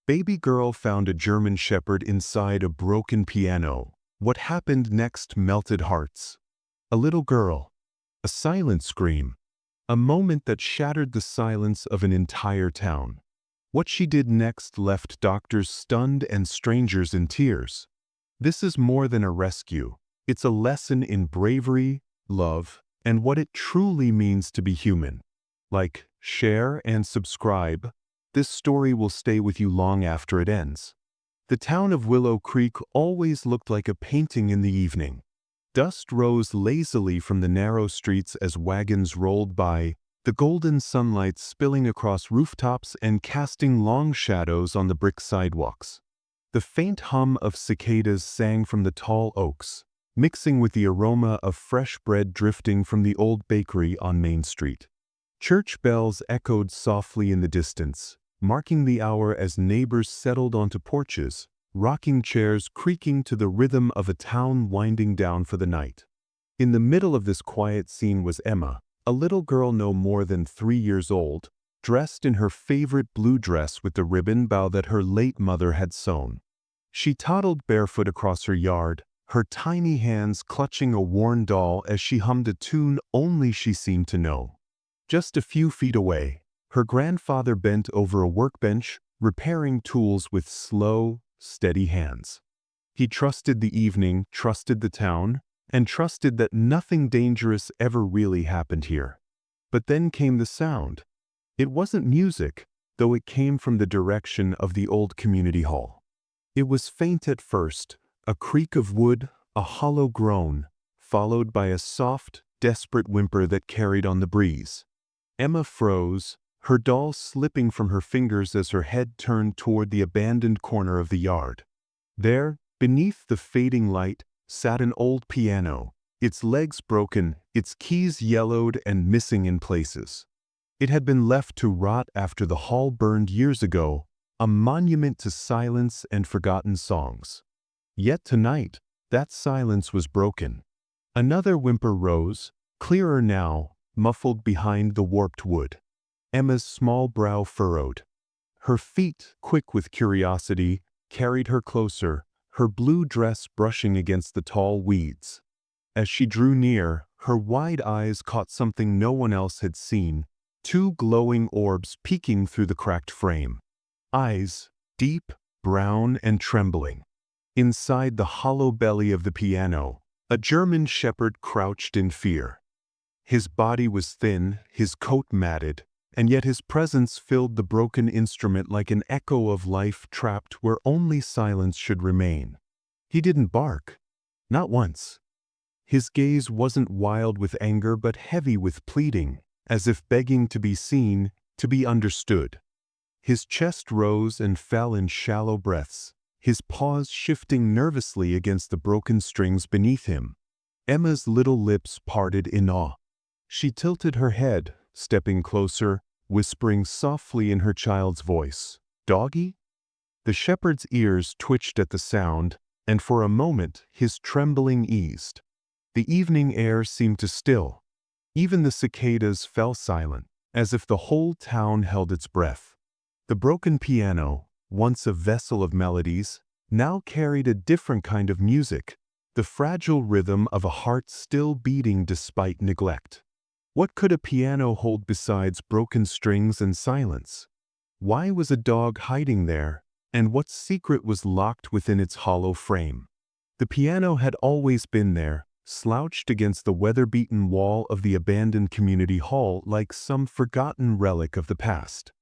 Baby girl found a German shepherd inside a broken piano. What happened next melted hearts. A little girl. A silent scream. A moment that shattered the silence of an entire town. What she did next left doctors stunned and strangers in tears. This is more than a rescue. It's a lesson in bravery, love, and what it truly means to be human. Like, share, and subscribe. This story will stay with you long after it ends. The town of Willow Creek always looked like a painting in the evening. Dust rose lazily from the narrow streets as wagons rolled by, the golden sunlight spilling across rooftops and casting long shadows on the brick sidewalks. The faint hum of cicadas sang from the tall oaks, mixing with the aroma of fresh bread drifting from the old bakery on Main Street. Church bells echoed softly in the distance, marking the hour as neighbors settled onto porches, rocking chairs creaking to the rhythm of a town winding down for the night. In the middle of this quiet scene was Emma, a little girl no more than 3 years old, dressed in her favorite blue dress with the ribbon bow that her late mother had sewn. She toddled barefoot across her yard, her tiny hands clutching a worn doll as she hummed a tune only she seemed to know. Just a few feet away, her grandfather bent over a workbench, repairing tools with slow, steady hands. He trusted the evening, trusted the town, and trusted that nothing dangerous ever really happened here. But then came the sound. It wasn't music, though it came from the direction of the old community hall. It was faint at first, a creak of wood, a hollow groan, followed by a soft, desperate whimper that carried on the breeze. Emma froze, her doll slipping from her fingers as her head turned toward the abandoned corner of the yard. There, beneath the fading light, sat an old piano, its legs broken, its keys yellowed and missing in places. It had been left to rot after the hall burned years ago, a monument to silence and forgotten songs. Yet tonight, that silence was broken. Another whimper rose, clearer now, muffled behind the warped wood. Emma's small brow furrowed. Her feet, quick with curiosity, carried her closer, her blue dress brushing against the tall weeds. As she drew near, her wide eyes caught something no one else had seen, 2 glowing orbs peeking through the cracked frame. Eyes, deep, brown, and trembling. Inside the hollow belly of the piano, a German shepherd crouched in fear. His body was thin, his coat matted, and yet his presence filled the broken instrument like an echo of life trapped where only silence should remain. He didn't bark. Not once. His gaze wasn't wild with anger but heavy with pleading, as if begging to be seen, to be understood. His chest rose and fell in shallow breaths, his paws shifting nervously against the broken strings beneath him. Emma's little lips parted in awe. She tilted her head, stepping closer, whispering softly in her child's voice, "Doggy?" The shepherd's ears twitched at the sound, and for a moment his trembling eased. The evening air seemed to still. Even the cicadas fell silent, as if the whole town held its breath. The broken piano, once a vessel of melodies, now carried a different kind of music, the fragile rhythm of a heart still beating despite neglect. What could a piano hold besides broken strings and silence? Why was a dog hiding there, and what secret was locked within its hollow frame? The piano had always been there, slouched against the weather-beaten wall of the abandoned community hall like some forgotten relic of the past.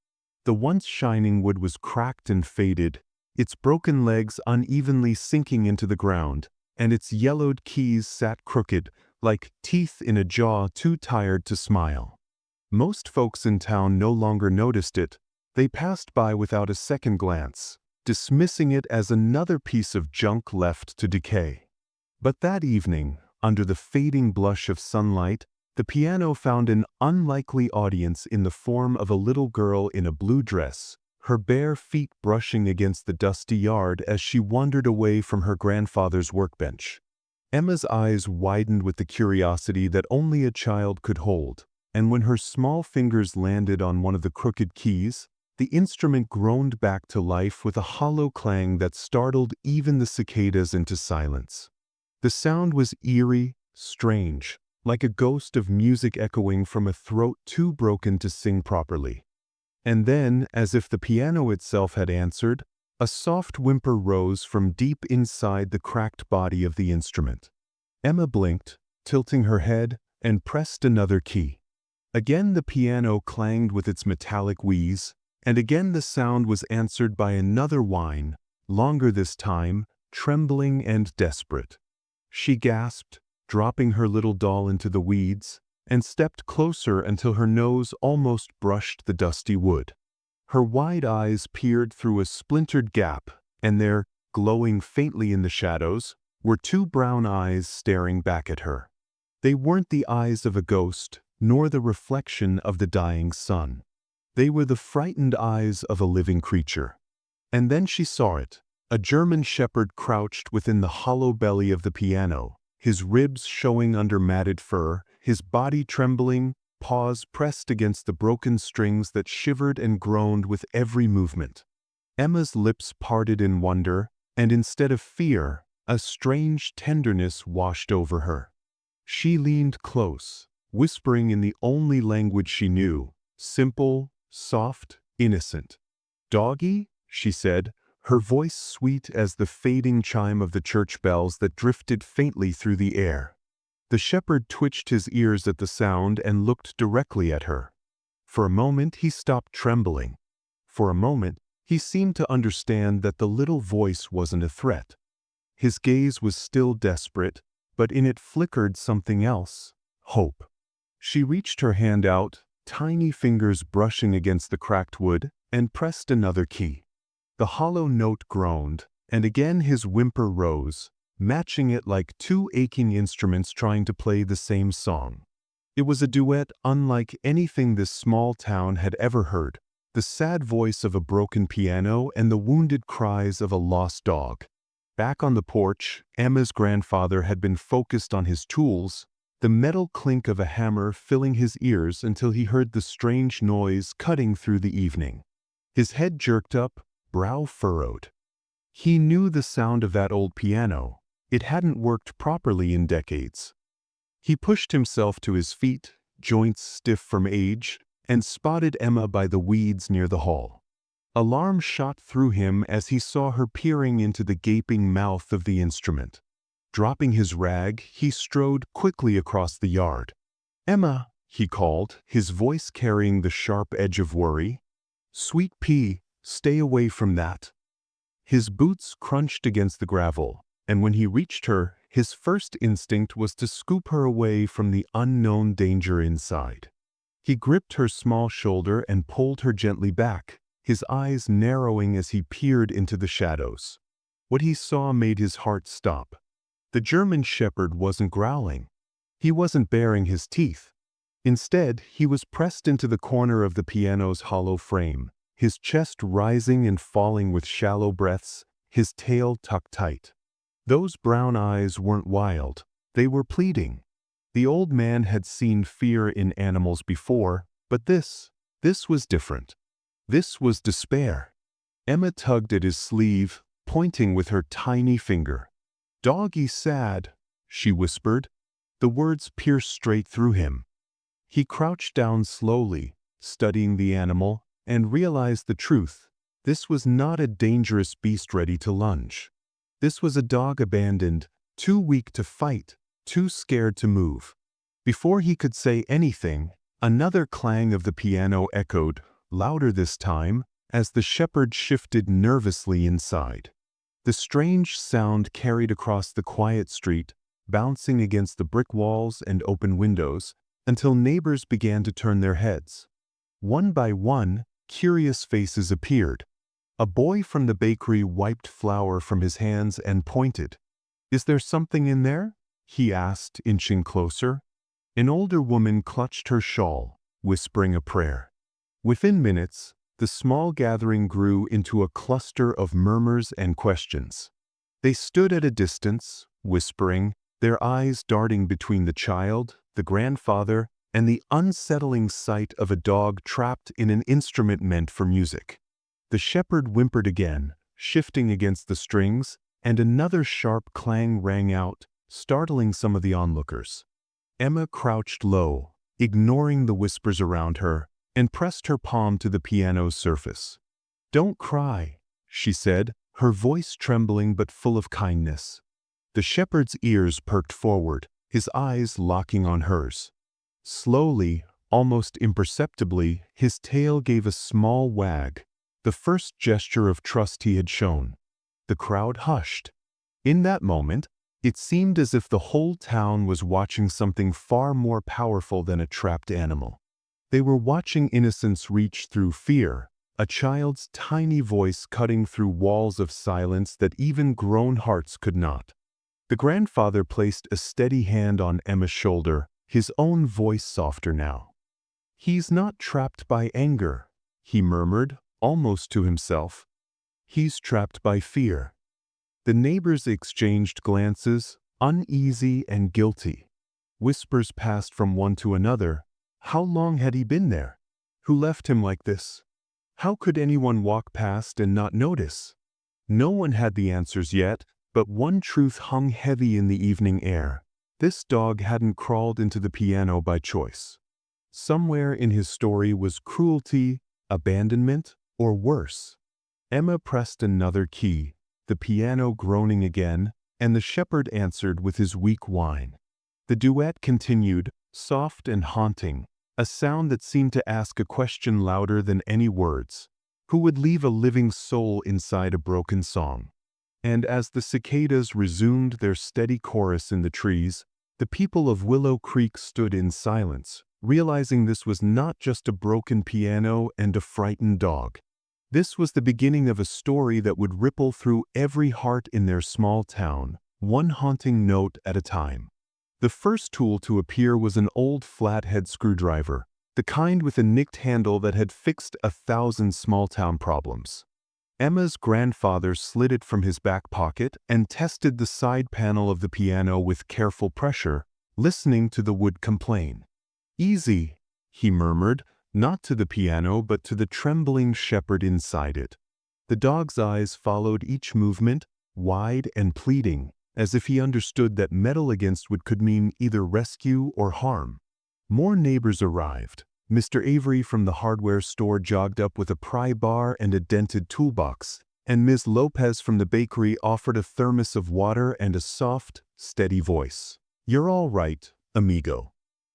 The once shining wood was cracked and faded, its broken legs unevenly sinking into the ground, and its yellowed keys sat crooked, like teeth in a jaw too tired to smile. Most folks in town no longer noticed it. They passed by without a second glance, dismissing it as another piece of junk left to decay. But that evening, under the fading blush of sunlight, the piano found an unlikely audience in the form of a little girl in a blue dress, her bare feet brushing against the dusty yard as she wandered away from her grandfather's workbench. Emma's eyes widened with the curiosity that only a child could hold, and when her small fingers landed on one of the crooked keys, The instrument groaned back to life with a hollow clang that startled even the cicadas into silence. The sound was eerie, strange, like a ghost of music echoing from a throat too broken to sing properly. And then, as if the piano itself had answered, a soft whimper rose from deep inside the cracked body of the instrument. Emma blinked, tilting her head, and pressed another key. Again the piano clanged with its metallic wheeze, and again the sound was answered by another whine, longer this time, trembling and desperate. She gasped, dropping her little doll into the weeds, and stepped closer until her nose almost brushed the dusty wood. Her wide eyes peered through a splintered gap, and there, glowing faintly in the shadows, were two brown eyes staring back at her. They weren't the eyes of a ghost, nor the reflection of the dying sun. They were the frightened eyes of a living creature. And then she saw it, a German shepherd crouched within the hollow belly of the piano, his ribs showing under matted fur, his body trembling, paws pressed against the broken strings that shivered and groaned with every movement. Emma's lips parted in wonder, and instead of fear, a strange tenderness washed over her. She leaned close, whispering in the only language she knew, simple, soft, innocent. "Doggy?" she said, her voice sweet as the fading chime of the church bells that drifted faintly through the air. The shepherd twitched his ears at the sound and looked directly at her. For a moment he stopped trembling. For a moment he seemed to understand that the little voice wasn't a threat. His gaze was still desperate, but in it flickered something else, hope. She reached her hand out, tiny fingers brushing against the cracked wood, and pressed another key. The hollow note groaned, and again his whimper rose, matching it like two aching instruments trying to play the same song. It was a duet unlike anything this small town had ever heard, the sad voice of a broken piano and the wounded cries of a lost dog. Back on the porch, Emma's grandfather had been focused on his tools, the metal clink of a hammer filling his ears until he heard the strange noise cutting through the evening. His head jerked up, brow furrowed. He knew the sound of that old piano. It hadn't worked properly in decades. He pushed himself to his feet, joints stiff from age, and spotted Emma by the weeds near the hall. Alarm shot through him as he saw her peering into the gaping mouth of the instrument. Dropping his rag, he strode quickly across the yard. "Emma," he called, his voice carrying the sharp edge of worry. "Sweet pea, stay away from that." His boots crunched against the gravel, and when he reached her, his first instinct was to scoop her away from the unknown danger inside. He gripped her small shoulder and pulled her gently back, his eyes narrowing as he peered into the shadows. What he saw made his heart stop. The German shepherd wasn't growling. He wasn't baring his teeth. Instead, he was pressed into the corner of the piano's hollow frame, his chest rising and falling with shallow breaths, his tail tucked tight. Those brown eyes weren't wild. They were pleading. The old man had seen fear in animals before, but this was different. This was despair. Emma tugged at his sleeve, pointing with her tiny finger. "Doggy sad," she whispered. The words pierced straight through him. He crouched down slowly, studying the animal, and realized the truth. This was not a dangerous beast ready to lunge. This was a dog abandoned, too weak to fight, too scared to move. Before he could say anything, another clang of the piano echoed, louder this time, as the shepherd shifted nervously inside. The strange sound carried across the quiet street, bouncing against the brick walls and open windows, until neighbors began to turn their heads. One by one, curious faces appeared. A boy from the bakery wiped flour from his hands and pointed. "Is there something in there?" he asked, inching closer. An older woman clutched her shawl, whispering a prayer. Within minutes, the small gathering grew into a cluster of murmurs and questions. They stood at a distance, whispering, their eyes darting between the child, the grandfather, and the unsettling sight of a dog trapped in an instrument meant for music. The shepherd whimpered again, shifting against the strings, and another sharp clang rang out, startling some of the onlookers. Emma crouched low, ignoring the whispers around her, and pressed her palm to the piano's surface. "Don't cry," she said, her voice trembling but full of kindness. The shepherd's ears perked forward, his eyes locking on hers. Slowly, almost imperceptibly, his tail gave a small wag, the first gesture of trust he had shown. The crowd hushed. In that moment, it seemed as if the whole town was watching something far more powerful than a trapped animal. They were watching innocence reach through fear, a child's tiny voice cutting through walls of silence that even grown hearts could not. The grandfather placed a steady hand on Emma's shoulder, his own voice softer now. "He's not trapped by anger," he murmured, almost to himself. "He's trapped by fear." The neighbors exchanged glances, uneasy and guilty. Whispers passed from one to another. How long had he been there? Who left him like this? How could anyone walk past and not notice? No one had the answers yet, but one truth hung heavy in the evening air. This dog hadn't crawled into the piano by choice. Somewhere in his story was cruelty, abandonment, or worse. Emma pressed another key, the piano groaning again, and the shepherd answered with his weak whine. The duet continued, soft and haunting, a sound that seemed to ask a question louder than any words. Who would leave a living soul inside a broken song? And as the cicadas resumed their steady chorus in the trees, the people of Willow Creek stood in silence, realizing this was not just a broken piano and a frightened dog. This was the beginning of a story that would ripple through every heart in their small town, one haunting note at a time. The first tool to appear was an old flathead screwdriver, the kind with a nicked handle that had fixed 1,000 small-town problems. Emma's grandfather slid it from his back pocket and tested the side panel of the piano with careful pressure, listening to the wood complain. "Easy," he murmured, not to the piano but to the trembling shepherd inside it. The dog's eyes followed each movement, wide and pleading, as if he understood that metal against wood could mean either rescue or harm. More neighbors arrived. Mr. Avery from the hardware store jogged up with a pry bar and a dented toolbox, and Ms. Lopez from the bakery offered a thermos of water and a soft, steady voice. "You're all right, amigo.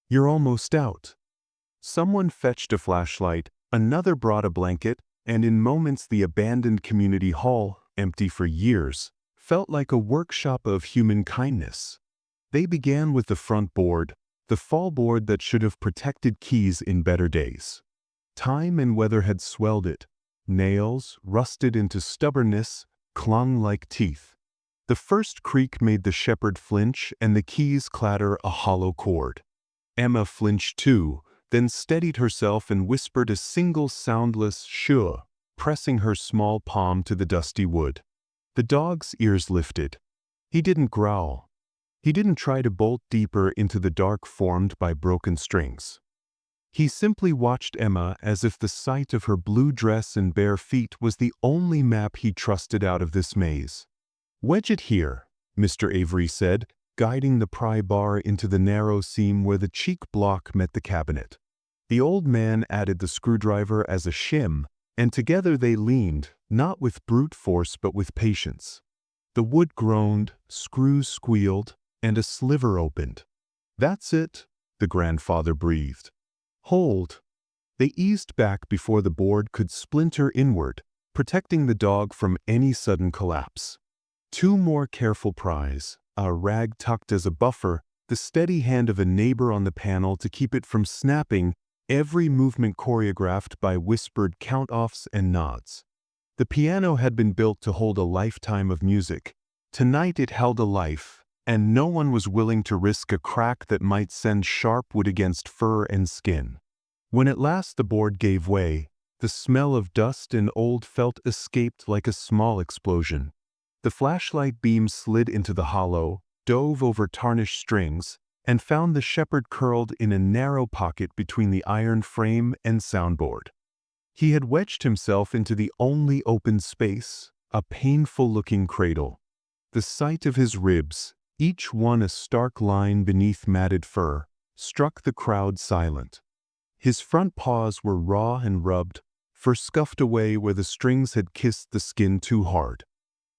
You're almost out." Someone fetched a flashlight, another brought a blanket, and in moments the abandoned community hall, empty for years, felt like a workshop of human kindness. They began with the front board, the fall board that should have protected keys in better days. Time and weather had swelled it. Nails, rusted into stubbornness, clung like teeth. The first creak made the shepherd flinch and the keys clatter a hollow chord. Emma flinched too, then steadied herself and whispered a single soundless "shoo," pressing her small palm to the dusty wood. The dog's ears lifted. He didn't growl. He didn't try to bolt deeper into the dark formed by broken strings. He simply watched Emma as if the sight of her blue dress and bare feet was the only map he trusted out of this maze. "Wedge it here," Mr. Avery said, guiding the pry bar into the narrow seam where the cheek block met the cabinet. The old man added the screwdriver as a shim, and together they leaned, not with brute force but with patience. The wood groaned, screws squealed, and a sliver opened. "That's it," the grandfather breathed. "Hold." They eased back before the board could splinter inward, protecting the dog from any sudden collapse. Two more careful pries, a rag tucked as a buffer, the steady hand of a neighbor on the panel to keep it from snapping, every movement choreographed by whispered count-offs and nods. The piano had been built to hold a lifetime of music. Tonight it held a life, and no one was willing to risk a crack that might send sharp wood against fur and skin. When at last the board gave way, the smell of dust and old felt escaped like a small explosion. The flashlight beam slid into the hollow, dove over tarnished strings, and found the shepherd curled in a narrow pocket between the iron frame and soundboard. He had wedged himself into the only open space, a painful-looking cradle. The sight of his ribs, each one a stark line beneath matted fur, struck the crowd silent. His front paws were raw and rubbed, fur scuffed away where the strings had kissed the skin too hard.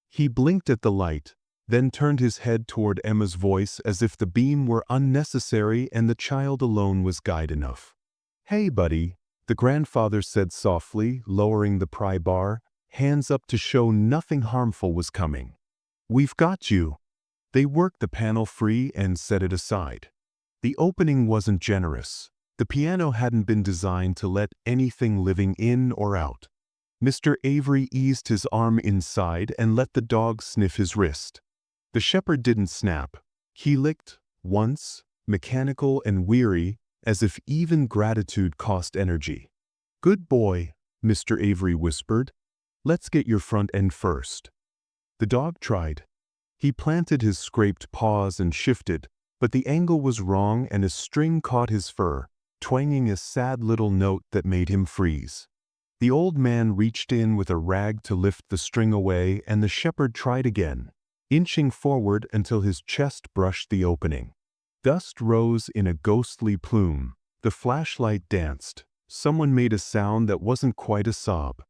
He blinked at the light, then turned his head toward Emma's voice as if the beam were unnecessary and the child alone was guide enough. "Hey, buddy," the grandfather said softly, lowering the pry bar, hands up to show nothing harmful was coming. "We've got you." They worked the panel free and set it aside. The opening wasn't generous. The piano hadn't been designed to let anything living in or out. Mr. Avery eased his arm inside and let the dog sniff his wrist. The shepherd didn't snap. He licked, once, mechanical and weary, as if even gratitude cost energy. "Good boy," Mr. Avery whispered. "Let's get your front end first." The dog tried. He planted his scraped paws and shifted, but the angle was wrong and a string caught his fur, twanging a sad little note that made him freeze. The old man reached in with a rag to lift the string away, and the shepherd tried again, inching forward until his chest brushed the opening. Dust rose in a ghostly plume. The flashlight danced. Someone made a sound that wasn't quite a sob.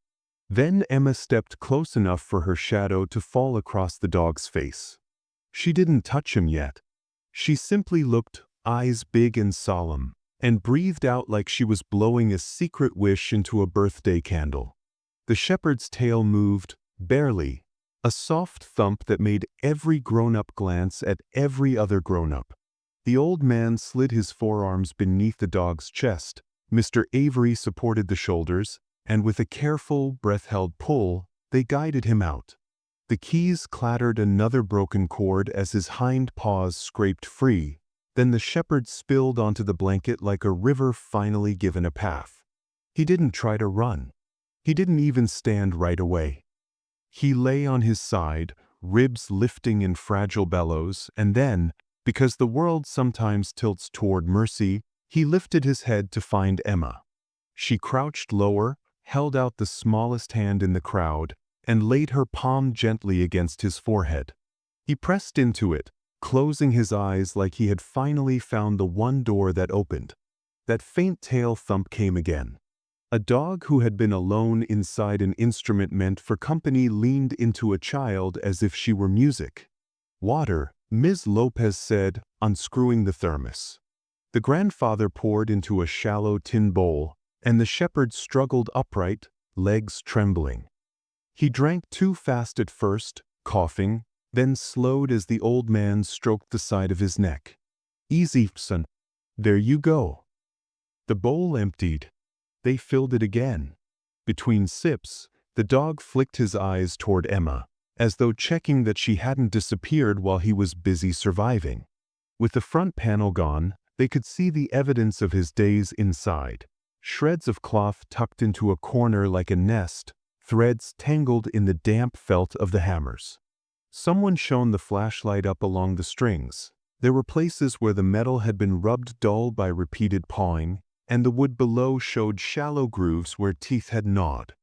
Then Emma stepped close enough for her shadow to fall across the dog's face. She didn't touch him yet. She simply looked, eyes big and solemn, and breathed out like she was blowing a secret wish into a birthday candle. The shepherd's tail moved, barely, a soft thump that made every grown-up glance at every other grown-up. The old man slid his forearms beneath the dog's chest. Mr. Avery supported the shoulders, and with a careful, breath-held pull, they guided him out. The keys clattered another broken chord as his hind paws scraped free. Then the shepherd spilled onto the blanket like a river finally given a path. He didn't try to run. He didn't even stand right away. He lay on his side, ribs lifting in fragile bellows, and then, because the world sometimes tilts toward mercy, he lifted his head to find Emma. She crouched lower, held out the smallest hand in the crowd, and laid her palm gently against his forehead. He pressed into it, closing his eyes like he had finally found the one door that opened. That faint tail thump came again. A dog who had been alone inside an instrument meant for company leaned into a child as if she were music. "Water," Ms. Lopez said, unscrewing the thermos. The grandfather poured into a shallow tin bowl, and the shepherd struggled upright, legs trembling. He drank too fast at first, coughing, then slowed as the old man stroked the side of his neck. "Easy, son. There you go." The bowl emptied. They filled it again. Between sips, the dog flicked his eyes toward Emma, as though checking that she hadn't disappeared while he was busy surviving. With the front panel gone, they could see the evidence of his days inside. Shreds of cloth tucked into a corner like a nest, threads tangled in the damp felt of the hammers. Someone shone the flashlight up along the strings. There were places where the metal had been rubbed dull by repeated pawing, and the wood below showed shallow grooves where teeth had gnawed.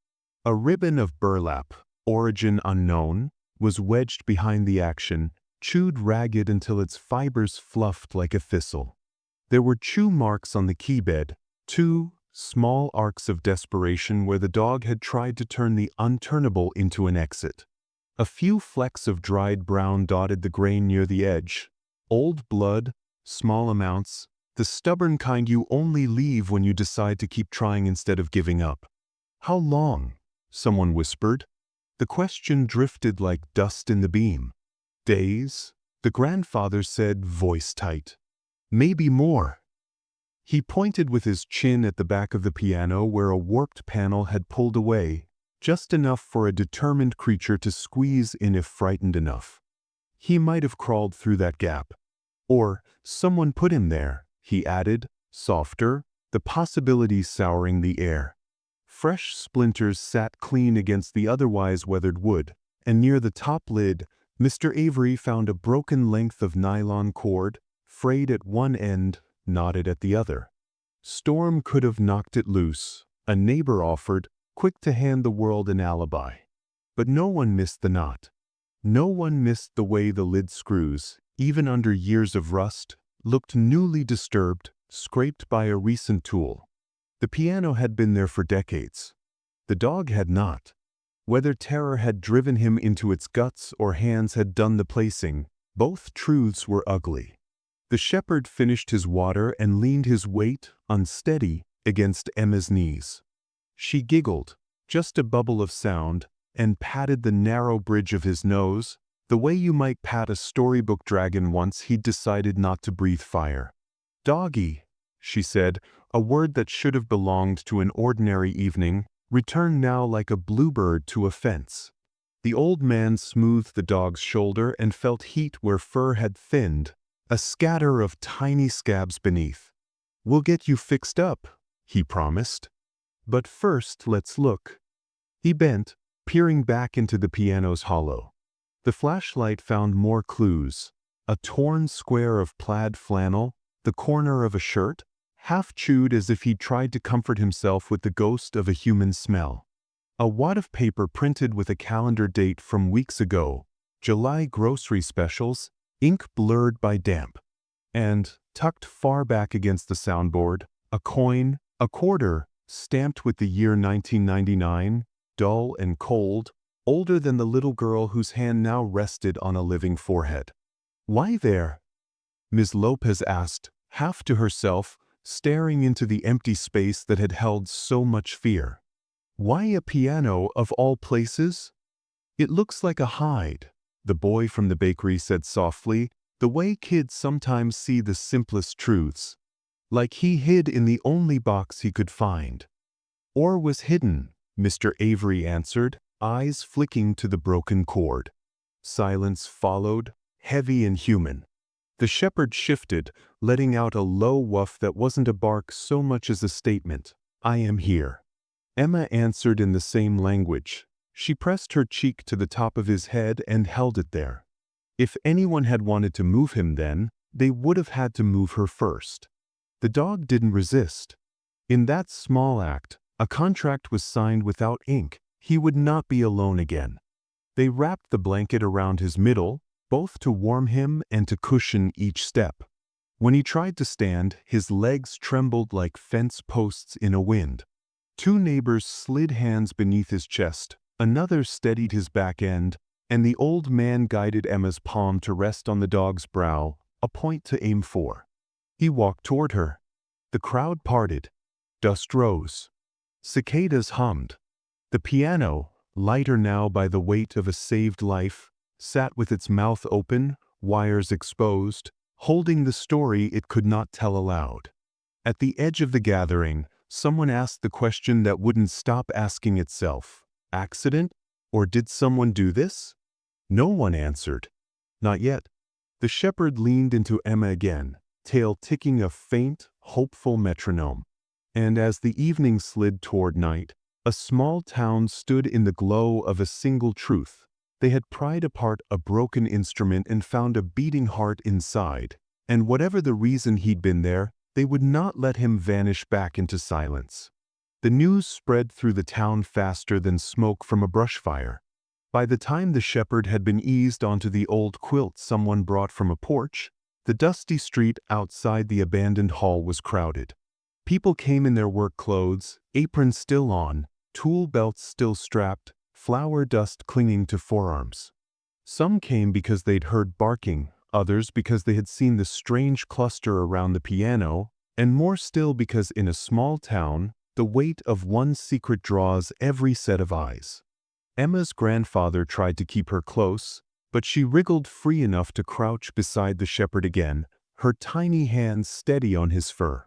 A ribbon of burlap, origin unknown, was wedged behind the action, chewed ragged until its fibers fluffed like a thistle. There were chew marks on the keybed, 2 small arcs of desperation where the dog had tried to turn the unturnable into an exit. A few flecks of dried brown dotted the grain near the edge. Old blood, small amounts, the stubborn kind you only leave when you decide to keep trying instead of giving up. "How long?" someone whispered. The question drifted like dust in the beam. "Days," the grandfather said, voice tight. "Maybe more." He pointed with his chin at the back of the piano where a warped panel had pulled away, just enough for a determined creature to squeeze in if frightened enough. He might have crawled through that gap. Or someone put him there, he added, softer, the possibility souring the air. Fresh splinters sat clean against the otherwise weathered wood, and near the top lid, Mr. Avery found a broken length of nylon cord, frayed at one end, knotted at the other. Storm could have knocked it loose. A neighbor offered, quick to hand the world an alibi. But no one missed the knot. No one missed the way the lid screws, even under years of rust, looked newly disturbed, scraped by a recent tool. The piano had been there for decades. The dog had not. Whether terror had driven him into its guts or hands had done the placing, both truths were ugly. The shepherd finished his water and leaned his weight, unsteady, against Emma's knees. She giggled, just a bubble of sound, and patted the narrow bridge of his nose, the way you might pat a storybook dragon once he'd decided not to breathe fire. "Doggy," she said, a word that should have belonged to an ordinary evening, returned now like a bluebird to a fence. The old man smoothed the dog's shoulder and felt heat where fur had thinned, a scatter of tiny scabs beneath. "We'll get you fixed up," he promised. "But first, let's look." He bent, peering back into the piano's hollow. The flashlight found more clues. A torn square of plaid flannel, the corner of a shirt, half chewed as if he'd tried to comfort himself with the ghost of a human smell. A wad of paper printed with a calendar date from weeks ago, July grocery specials, ink blurred by damp. And, tucked far back against the soundboard, a coin, a quarter, stamped with the year 1999, dull and cold, older than the little girl whose hand now rested on a living forehead. "Why there?" Ms. Lopez asked, half to herself, staring into the empty space that had held so much fear. "Why a piano of all places?" "It looks like a hide," the boy from the bakery said softly, the way kids sometimes see the simplest truths. "Like he hid in the only box he could find." "Or was hidden," Mr. Avery answered, eyes flicking to the broken cord. Silence followed, heavy and human. The shepherd shifted, letting out a low woof that wasn't a bark so much as a statement. "I am here." Emma answered in the same language. She pressed her cheek to the top of his head and held it there. If anyone had wanted to move him then, they would have had to move her first. The dog didn't resist. In that small act, a contract was signed without ink. He would not be alone again. They wrapped the blanket around his middle, both to warm him and to cushion each step. When he tried to stand, his legs trembled like fence posts in a wind. Two neighbors slid hands beneath his chest, another steadied his back end, and the old man guided Emma's palm to rest on the dog's brow, a point to aim for. He walked toward her. The crowd parted. Dust rose. Cicadas hummed. The piano, lighter now by the weight of a saved life, sat with its mouth open, wires exposed, holding the story it could not tell aloud. At the edge of the gathering, someone asked the question that wouldn't stop asking itself. Accident? Or did someone do this? No one answered. Not yet. The shepherd leaned into Emma again, tail ticking a faint, hopeful metronome. And as the evening slid toward night, a small town stood in the glow of a single truth. They had pried apart a broken instrument and found a beating heart inside, and whatever the reason he'd been there, they would not let him vanish back into silence. The news spread through the town faster than smoke from a brush fire. By the time the shepherd had been eased onto the old quilt someone brought from a porch, the dusty street outside the abandoned hall was crowded. People came in their work clothes, aprons still on, tool belts still strapped, flour dust clinging to forearms. Some came because they'd heard barking, others because they had seen the strange cluster around the piano, and more still because in a small town, the weight of one secret draws every set of eyes. Emma's grandfather tried to keep her close, but she wriggled free enough to crouch beside the shepherd again, her tiny hands steady on his fur.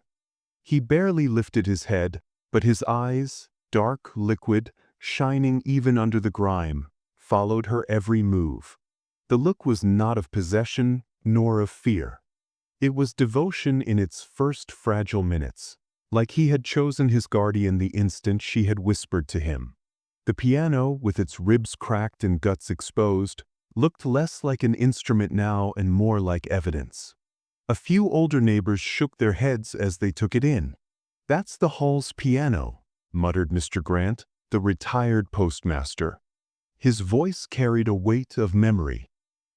He barely lifted his head, but his eyes, dark, liquid, shining even under the grime, followed her every move. The look was not of possession, nor of fear. It was devotion in its first fragile minutes, like he had chosen his guardian the instant she had whispered to him. The piano, with its ribs cracked and guts exposed, looked less like an instrument now and more like evidence. A few older neighbors shook their heads as they took it in. "That's the hall's piano," muttered Mr. Grant, the retired postmaster. His voice carried a weight of memory.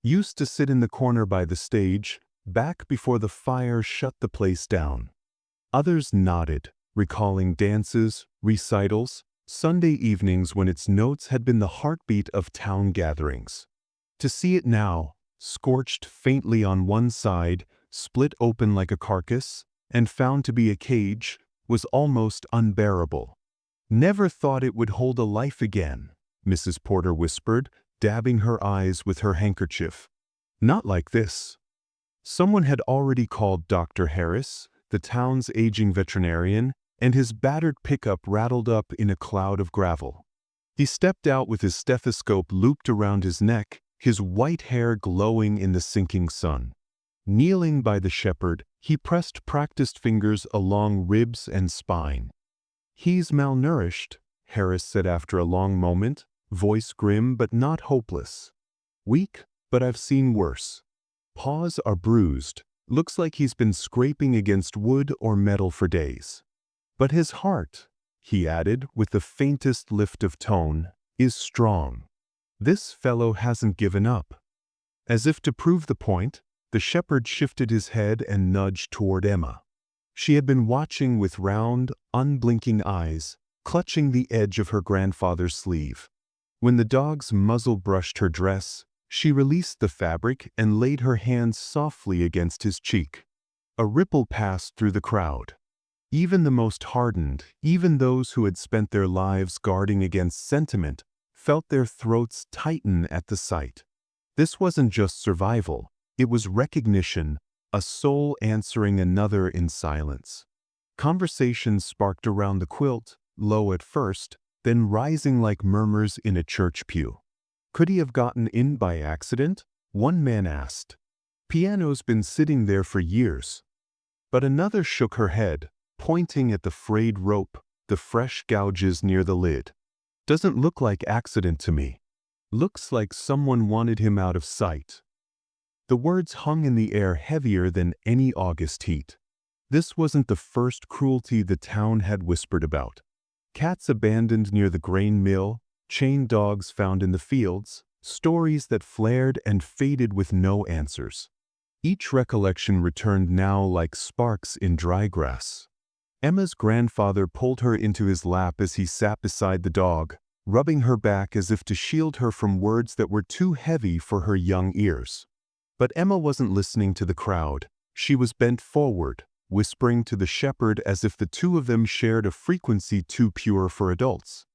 Used to sit in the corner by the stage, back before the fire shut the place down. Others nodded, recalling dances, recitals, Sunday evenings when its notes had been the heartbeat of town gatherings. To see it now, scorched faintly on one side, split open like a carcass, and found to be a cage, was almost unbearable. "Never thought it would hold a life again," Mrs. Porter whispered, dabbing her eyes with her handkerchief. "Not like this." Someone had already called Dr. Harris, the town's aging veterinarian, and his battered pickup rattled up in a cloud of gravel. He stepped out with his stethoscope looped around his neck, his white hair glowing in the sinking sun. Kneeling by the shepherd, he pressed practiced fingers along ribs and spine. "He's malnourished," Harris said after a long moment, voice grim but not hopeless. "Weak, but I've seen worse. Paws are bruised. Looks like he's been scraping against wood or metal for days. But his heart," he added with the faintest lift of tone, "is strong. This fellow hasn't given up." As if to prove the point, the shepherd shifted his head and nudged toward Emma. She had been watching with round, unblinking eyes, clutching the edge of her grandfather's sleeve. When the dog's muzzle brushed her dress, she released the fabric and laid her hands softly against his cheek. A ripple passed through the crowd. Even the most hardened, even those who had spent their lives guarding against sentiment, felt their throats tighten at the sight. This wasn't just survival, it was recognition, a soul answering another in silence. Conversations sparked around the quilt, low at first, then rising like murmurs in a church pew. "Could he have gotten in by accident?" one man asked. "Piano's been sitting there for years." But another shook her head, pointing at the frayed rope, the fresh gouges near the lid. "Doesn't look like accident to me. Looks like someone wanted him out of sight." The words hung in the air heavier than any August heat. This wasn't the first cruelty the town had whispered about. Cats abandoned near the grain mill, chained dogs found in the fields, stories that flared and faded with no answers. Each recollection returned now like sparks in dry grass. Emma's grandfather pulled her into his lap as he sat beside the dog, rubbing her back as if to shield her from words that were too heavy for her young ears. But Emma wasn't listening to the crowd. She was bent forward, whispering to the shepherd as if the two of them shared a frequency too pure for adults.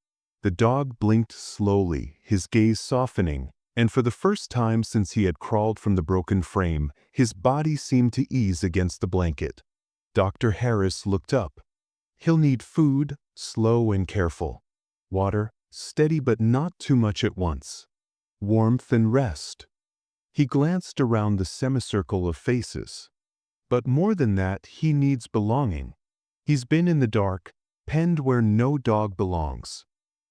The dog blinked slowly, his gaze softening, and for the first time since he had crawled from the broken frame, his body seemed to ease against the blanket. Dr. Harris looked up. "He'll need food, slow and careful. Water, steady but not too much at once. Warmth and rest." He glanced around the semicircle of faces. "But more than that, he needs belonging. He's been in the dark, penned where no dog belongs.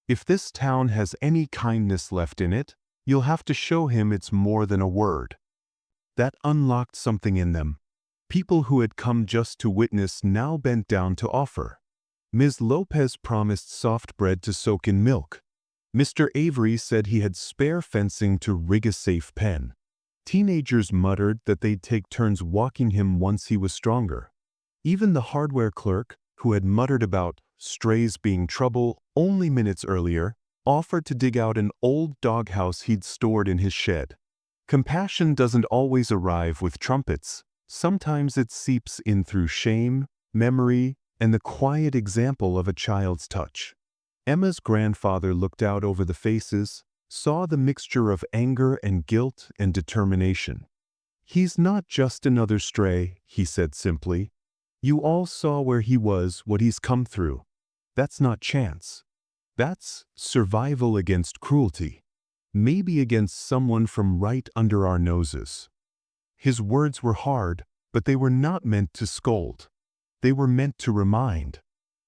If this town has any kindness left in it, you'll have to show him it's more than a word." That unlocked something in them. People who had come just to witness now bent down to offer. Ms. Lopez promised soft bread to soak in milk. Mr. Avery said he had spare fencing to rig a safe pen. Teenagers muttered that they'd take turns walking him once he was stronger. Even the hardware clerk, who had muttered about strays being trouble only minutes earlier, offered to dig out an old doghouse he'd stored in his shed. Compassion doesn't always arrive with trumpets. Sometimes it seeps in through shame, memory, and the quiet example of a child's touch. Emma's grandfather looked out over the faces, saw the mixture of anger and guilt and determination. "He's not just another stray," he said simply. "You all saw where he was, what he's come through. That's not chance. That's survival against cruelty. Maybe against someone from right under our noses." His words were hard, but they were not meant to scold. They were meant to remind.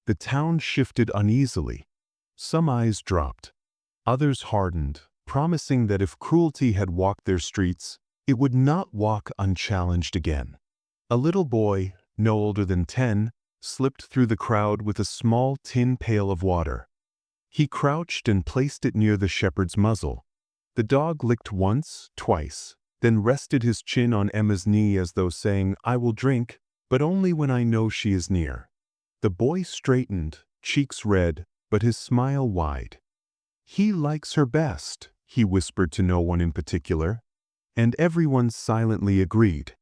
The town shifted uneasily. Some eyes dropped. Others hardened, promising that if cruelty had walked their streets, it would not walk unchallenged again. A little boy, no older than 10, slipped through the crowd with a small tin pail of water. He crouched and placed it near the shepherd's muzzle. The dog licked once, twice, then rested his chin on Emma's knee as though saying, "I will drink, but only when I know she is near." The boy straightened, cheeks red, but his smile wide. "He likes her best," he whispered to no one in particular, and everyone silently agreed.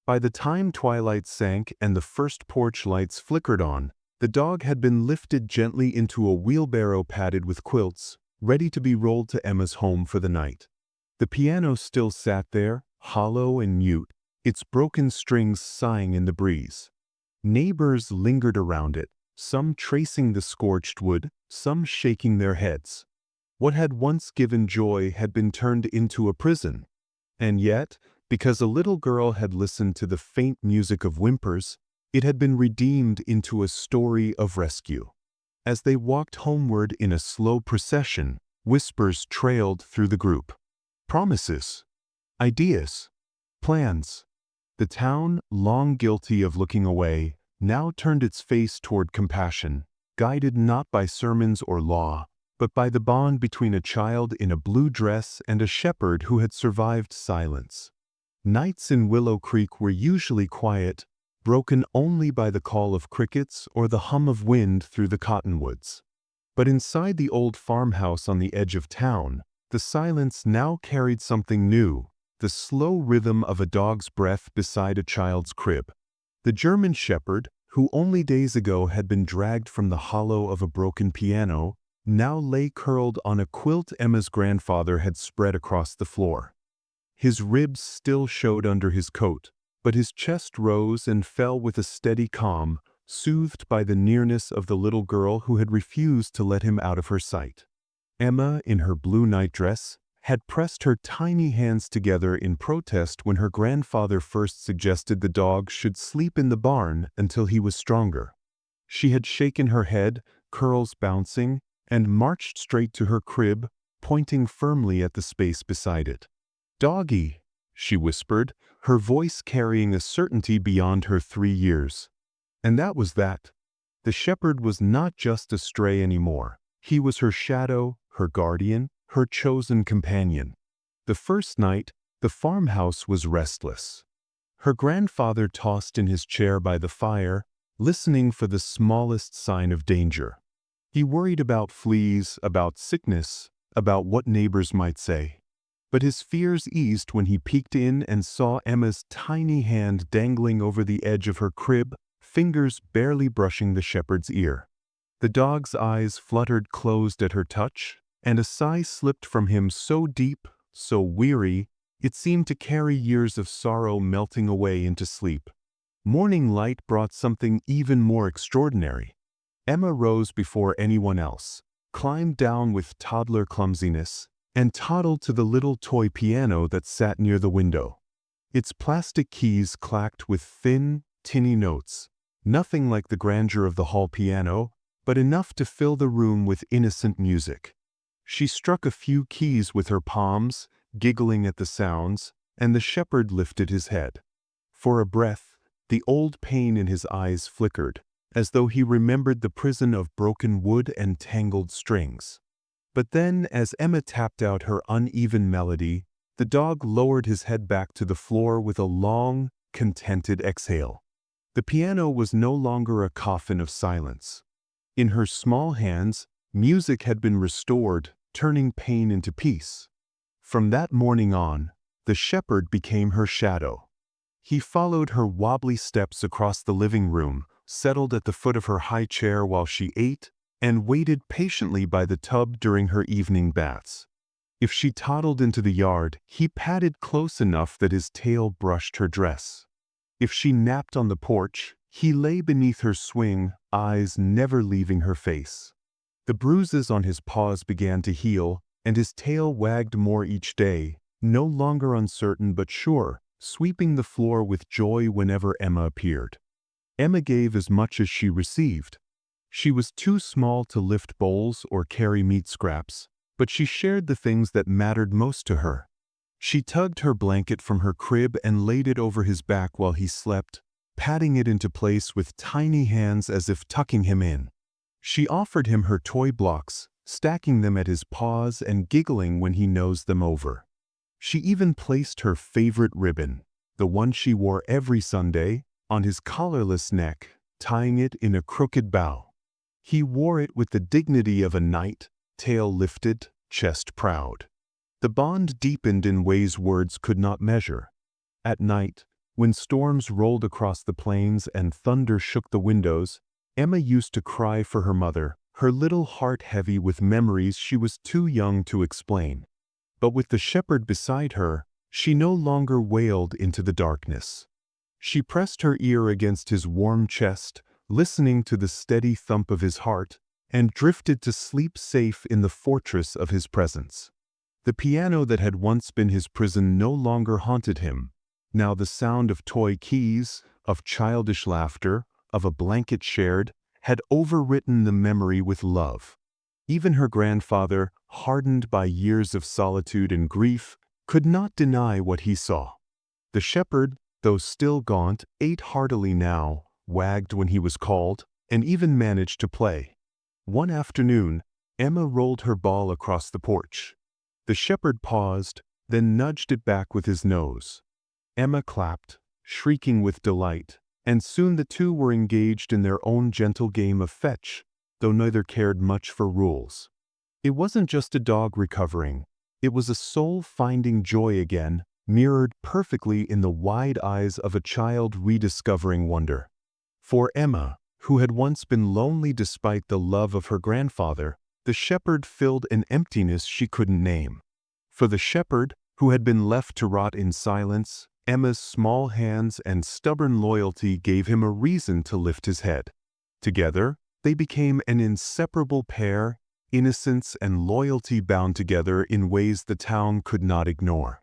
By the time twilight sank and the first porch lights flickered on, the dog had been lifted gently into a wheelbarrow padded with quilts, ready to be rolled to Emma's home for the night. The piano still sat there, hollow and mute, its broken strings sighing in the breeze. Neighbors lingered around it, some tracing the scorched wood, some shaking their heads. What had once given joy had been turned into a prison. And yet, because a little girl had listened to the faint music of whimpers, it had been redeemed into a story of rescue. As they walked homeward in a slow procession, whispers trailed through the group. Promises, ideas, plans. The town, long guilty of looking away, now turned its face toward compassion, guided not by sermons or law, but by the bond between a child in a blue dress and a shepherd who had survived silence. Nights in Willow Creek were usually quiet, broken only by the call of crickets or the hum of wind through the cottonwoods. But inside the old farmhouse on the edge of town, the silence now carried something new, the slow rhythm of a dog's breath beside a child's crib. The German shepherd, who only days ago had been dragged from the hollow of a broken piano, now lay curled on a quilt Emma's grandfather had spread across the floor. His ribs still showed under his coat, but his chest rose and fell with a steady calm, soothed by the nearness of the little girl who had refused to let him out of her sight. Emma, in her blue nightdress, had pressed her tiny hands together in protest when her grandfather first suggested the dog should sleep in the barn until he was stronger. She had shaken her head, curls bouncing, and marched straight to her crib, pointing firmly at the space beside it. "Doggy," she whispered, her voice carrying a certainty beyond her 3 years. And that was that. The shepherd was not just a stray anymore. He was her shadow, her guardian, her chosen companion. The first night, the farmhouse was restless. Her grandfather tossed in his chair by the fire, listening for the smallest sign of danger. He worried about fleas, about sickness, about what neighbors might say. But his fears eased when he peeked in and saw Emma's tiny hand dangling over the edge of her crib, fingers barely brushing the shepherd's ear. The dog's eyes fluttered closed at her touch, and a sigh slipped from him so deep, so weary, it seemed to carry years of sorrow melting away into sleep. Morning light brought something even more extraordinary. Emma rose before anyone else, climbed down with toddler clumsiness, and toddled to the little toy piano that sat near the window. Its plastic keys clacked with thin, tinny notes, nothing like the grandeur of the hall piano, but enough to fill the room with innocent music. She struck a few keys with her palms, giggling at the sounds, and the shepherd lifted his head. For a breath, the old pain in his eyes flickered, as though he remembered the prison of broken wood and tangled strings. But then, as Emma tapped out her uneven melody, the dog lowered his head back to the floor with a long, contented exhale. The piano was no longer a coffin of silence. In her small hands, music had been restored, turning pain into peace. From that morning on, the shepherd became her shadow. He followed her wobbly steps across the living room, settled at the foot of her high chair while she ate, and waited patiently by the tub during her evening baths. If she toddled into the yard, he padded close enough that his tail brushed her dress. If she napped on the porch, he lay beneath her swing, eyes never leaving her face. The bruises on his paws began to heal, and his tail wagged more each day, no longer uncertain but sure, sweeping the floor with joy whenever Emma appeared. Emma gave as much as she received. She was too small to lift bowls or carry meat scraps, but she shared the things that mattered most to her. She tugged her blanket from her crib and laid it over his back while he slept, patting it into place with tiny hands as if tucking him in. She offered him her toy blocks, stacking them at his paws and giggling when he nosed them over. She even placed her favorite ribbon, the one she wore every Sunday, on his collarless neck, tying it in a crooked bow. He wore it with the dignity of a knight, tail lifted, chest proud. The bond deepened in ways words could not measure. At night, when storms rolled across the plains and thunder shook the windows, Emma used to cry for her mother, her little heart heavy with memories she was too young to explain. But with the shepherd beside her, she no longer wailed into the darkness. She pressed her ear against his warm chest, listening to the steady thump of his heart, and drifted to sleep safe in the fortress of his presence. The piano that had once been his prison no longer haunted him. Now the sound of toy keys, of childish laughter, of a blanket shared, had overwritten the memory with love. Even her grandfather, hardened by years of solitude and grief, could not deny what he saw. The shepherd, though still gaunt, ate heartily now, wagged when he was called, and even managed to play. One afternoon, Emma rolled her ball across the porch. The shepherd paused, then nudged it back with his nose. Emma clapped, shrieking with delight, and soon the two were engaged in their own gentle game of fetch, though neither cared much for rules. It wasn't just a dog recovering, it was a soul finding joy again, mirrored perfectly in the wide eyes of a child rediscovering wonder. For Emma, who had once been lonely despite the love of her grandfather, the shepherd filled an emptiness she couldn't name. For the shepherd, who had been left to rot in silence, Emma's small hands and stubborn loyalty gave him a reason to lift his head. Together, they became an inseparable pair, innocence and loyalty bound together in ways the town could not ignore.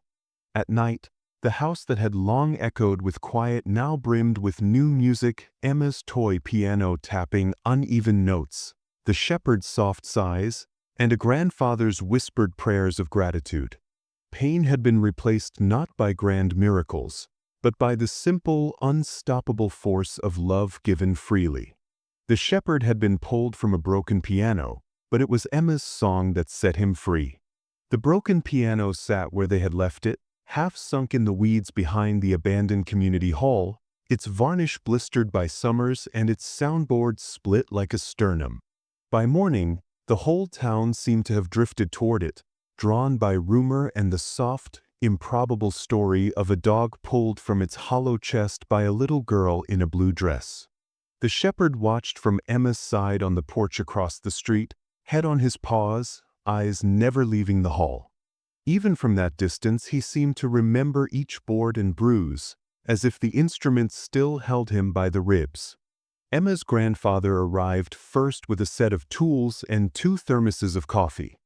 At night, the house that had long echoed with quiet now brimmed with new music, Emma's toy piano tapping uneven notes, the shepherd's soft sighs, and a grandfather's whispered prayers of gratitude. Pain had been replaced not by grand miracles, but by the simple, unstoppable force of love given freely. The shepherd had been pulled from a broken piano, but it was Emma's song that set him free. The broken piano sat where they had left it, half sunk in the weeds behind the abandoned community hall, its varnish blistered by summers and its soundboard split like a sternum. By morning, the whole town seemed to have drifted toward it, drawn by rumor and the soft, improbable story of a dog pulled from its hollow chest by a little girl in a blue dress. The shepherd watched from Emma's side on the porch across the street, head on his paws, eyes never leaving the hall. Even from that distance he seemed to remember each board and bruise, as if the instrument still held him by the ribs. Emma's grandfather arrived first with a set of tools and 2 thermoses of coffee.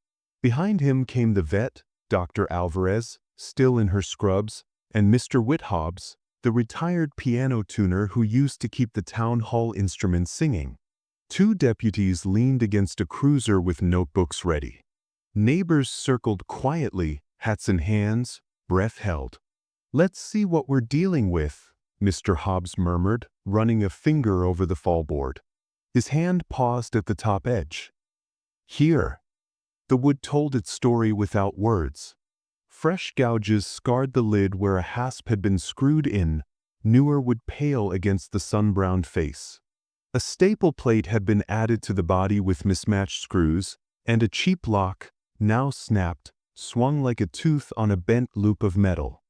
Behind him came the vet, Dr. Alvarez, still in her scrubs, and Mr. Whithobbs, the retired piano tuner who used to keep the town hall instruments singing. 2 deputies leaned against a cruiser with notebooks ready. Neighbors circled quietly, hats in hands, breath held. "Let's see what we're dealing with," Mr. Hobbs murmured, running a finger over the fallboard. His hand paused at the top edge. "Here." The wood told its story without words. Fresh gouges scarred the lid where a hasp had been screwed in, newer wood pale against the sun-browned face. A staple plate had been added to the body with mismatched screws, and a cheap lock, now snapped, swung like a tooth on a bent loop of metal.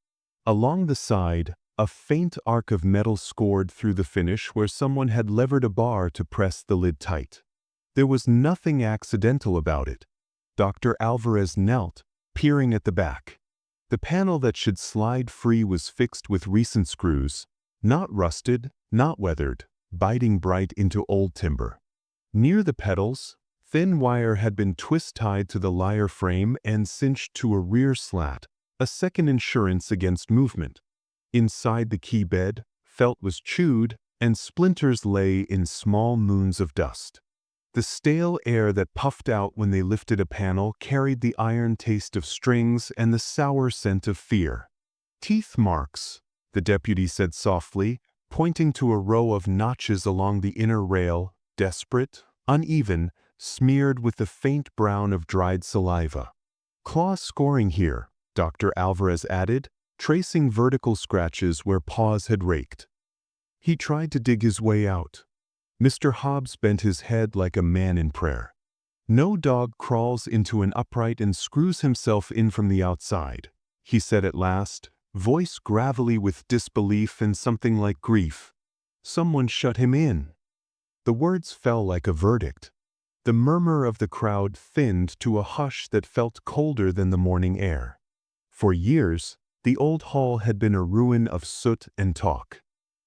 Along the side, a faint arc of metal scored through the finish where someone had levered a bar to press the lid tight. There was nothing accidental about it. Dr. Alvarez knelt, peering at the back. The panel that should slide free was fixed with recent screws, not rusted, not weathered, biting bright into old timber. Near the pedals, thin wire had been twist-tied to the lyre frame and cinched to a rear slat, a second insurance against movement. Inside the key bed, felt was chewed, and splinters lay in small moons of dust. The stale air that puffed out when they lifted a panel carried the iron taste of strings and the sour scent of fear. "Teeth marks," the deputy said softly, pointing to a row of notches along the inner rail, desperate, uneven, smeared with the faint brown of dried saliva. "Claw scoring here," Dr. Alvarez added, tracing vertical scratches where paws had raked. He tried to dig his way out. Mr. Hobbs bent his head like a man in prayer. "No dog crawls into an upright and screws himself in from the outside," he said at last, voice gravelly with disbelief and something like grief. "Someone shut him in." The words fell like a verdict. The murmur of the crowd thinned to a hush that felt colder than the morning air. For years, the old hall had been a ruin of soot and talk.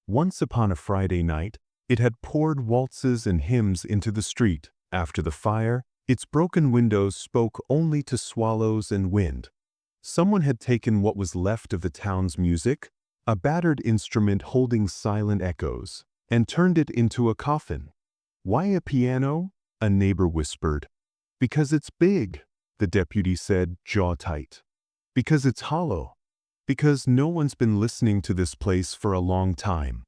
Once upon a Friday night, it had poured waltzes and hymns into the street. After the fire, its broken windows spoke only to swallows and wind. Someone had taken what was left of the town's music, a battered instrument holding silent echoes, and turned it into a coffin. "Why a piano?" a neighbor whispered. "Because it's big," the deputy said, jaw tight. "Because it's hollow. Because no one's been listening to this place for a long time."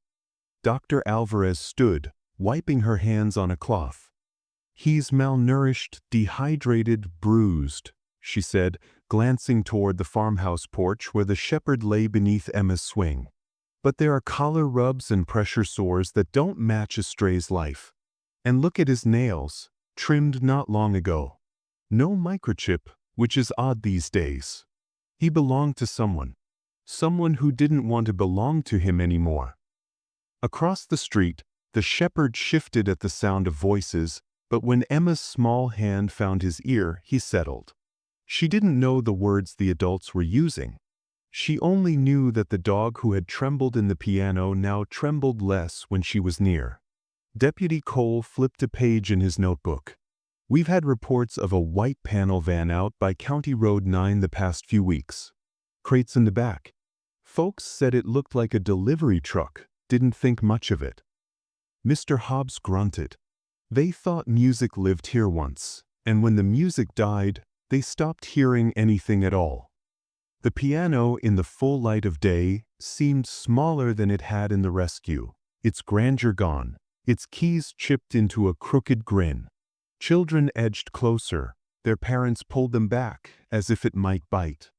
Dr. Alvarez stood, wiping her hands on a cloth. "He's malnourished, dehydrated, bruised," she said, glancing toward the farmhouse porch where the shepherd lay beneath Emma's swing. "But there are collar rubs and pressure sores that don't match a stray's life. And look at his nails, trimmed not long ago. No microchip, which is odd these days. He belonged to someone who didn't want to belong to him anymore." Across the street, the shepherd shifted at the sound of voices, but when Emma's small hand found his ear, he settled. She didn't know the words the adults were using. She only knew that the dog who had trembled in the piano now trembled less when she was near. Deputy Cole flipped a page in his notebook. "We've had reports of a white panel van out by County Road 9 the past few weeks. Crates in the back. Folks said it looked like a delivery truck, didn't think much of it." Mr. Hobbs grunted. They thought music lived here once, and when the music died, they stopped hearing anything at all. The piano, in the full light of day, seemed smaller than it had in the rescue, its grandeur gone, its keys chipped into a crooked grin. Children edged closer, their parents pulled them back, as if it might bite.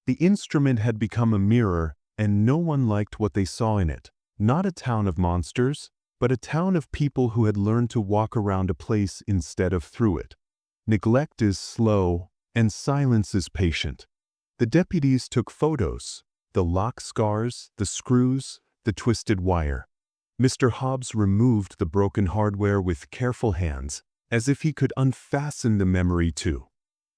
The instrument had become a mirror, and no one liked what they saw in it. Not a town of monsters, but a town of people who had learned to walk around a place instead of through it. Neglect is slow, and silence is patient. The deputies took photos, the lock scars, the screws, the twisted wire. Mr. Hobbs removed the broken hardware with careful hands, as if he could unfasten the memory too.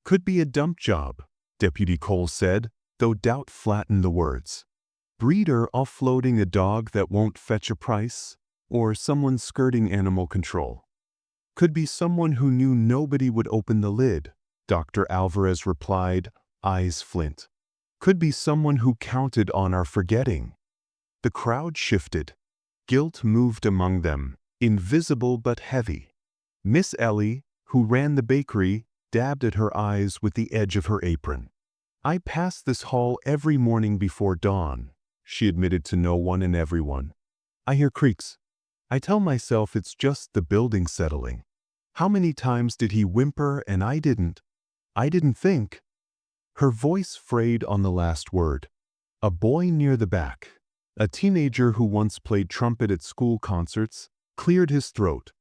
"Could be a dump job," Deputy Cole said, though doubt flattened the words. "Breeder offloading a dog that won't fetch a price, or someone skirting animal control." "Could be someone who knew nobody would open the lid," Dr. Alvarez replied, eyes flint. "Could be someone who counted on our forgetting." The crowd shifted. Guilt moved among them, invisible but heavy. Miss Ellie, who ran the bakery, dabbed at her eyes with the edge of her apron. "I pass this hall every morning before dawn," she admitted to no one and everyone. "I hear creaks. I tell myself it's just the building settling. How many times did he whimper and I didn't think?" Her voice frayed on the last word. A boy near the back, a teenager who once played trumpet at school concerts, cleared his throat.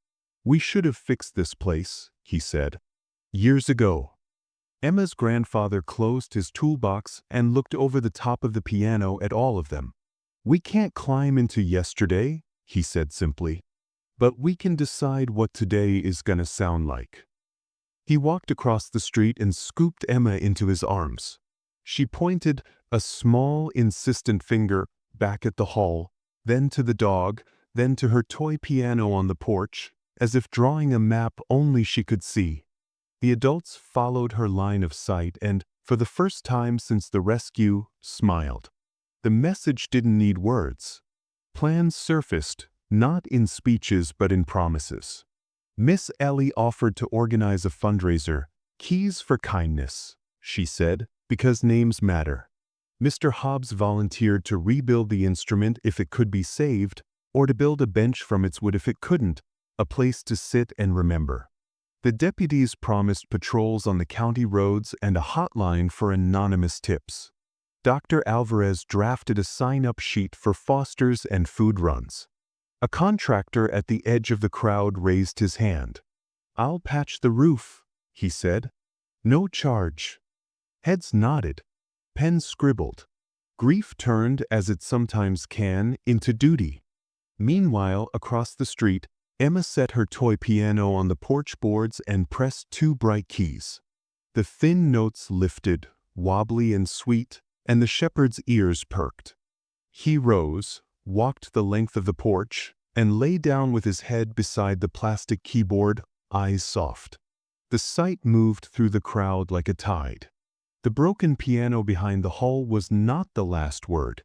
"We should have fixed this place," he said. "Years ago." Emma's grandfather closed his toolbox and looked over the top of the piano at all of them. "We can't climb into yesterday," he said simply, "but we can decide what today is gonna sound like." He walked across the street and scooped Emma into his arms. She pointed, a small, insistent finger, back at the hall, then to the dog, then to her toy piano on the porch, as if drawing a map only she could see. The adults followed her line of sight and, for the first time since the rescue, smiled. The message didn't need words. Plans surfaced, not in speeches but in promises. Miss Ellie offered to organize a fundraiser, "Keys for Kindness," she said, "because names matter." Mr. Hobbs volunteered to rebuild the instrument if it could be saved, or to build a bench from its wood if it couldn't, a place to sit and remember. The deputies promised patrols on the county roads and a hotline for anonymous tips. Dr. Alvarez drafted a sign-up sheet for fosters and food runs. A contractor at the edge of the crowd raised his hand. "I'll patch the roof," he said. "No charge." Heads nodded. Pens scribbled. Grief turned, as it sometimes can, into duty. Meanwhile, across the street, Emma set her toy piano on the porch boards and pressed two bright keys. The thin notes lifted, wobbly and sweet, and the shepherd's ears perked. He rose, walked the length of the porch, and lay down with his head beside the plastic keyboard, eyes soft. The sight moved through the crowd like a tide. The broken piano behind the hall was not the last word.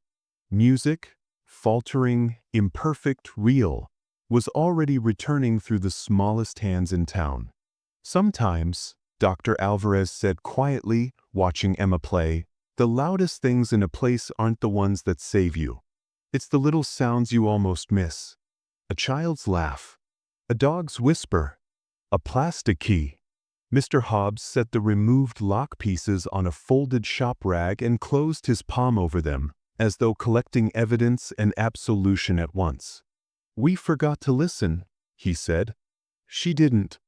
Music, faltering, imperfect, real, was already returning through the smallest hands in town. "Sometimes," Dr. Alvarez said quietly, watching Emma play, "the loudest things in a place aren't the ones that save you. It's the little sounds you almost miss. A child's laugh, a dog's whisper, a plastic key." Mr. Hobbs set the removed lock pieces on a folded shop rag and closed his palm over them, as though collecting evidence and absolution at once. "We forgot to listen," he said. "She didn't."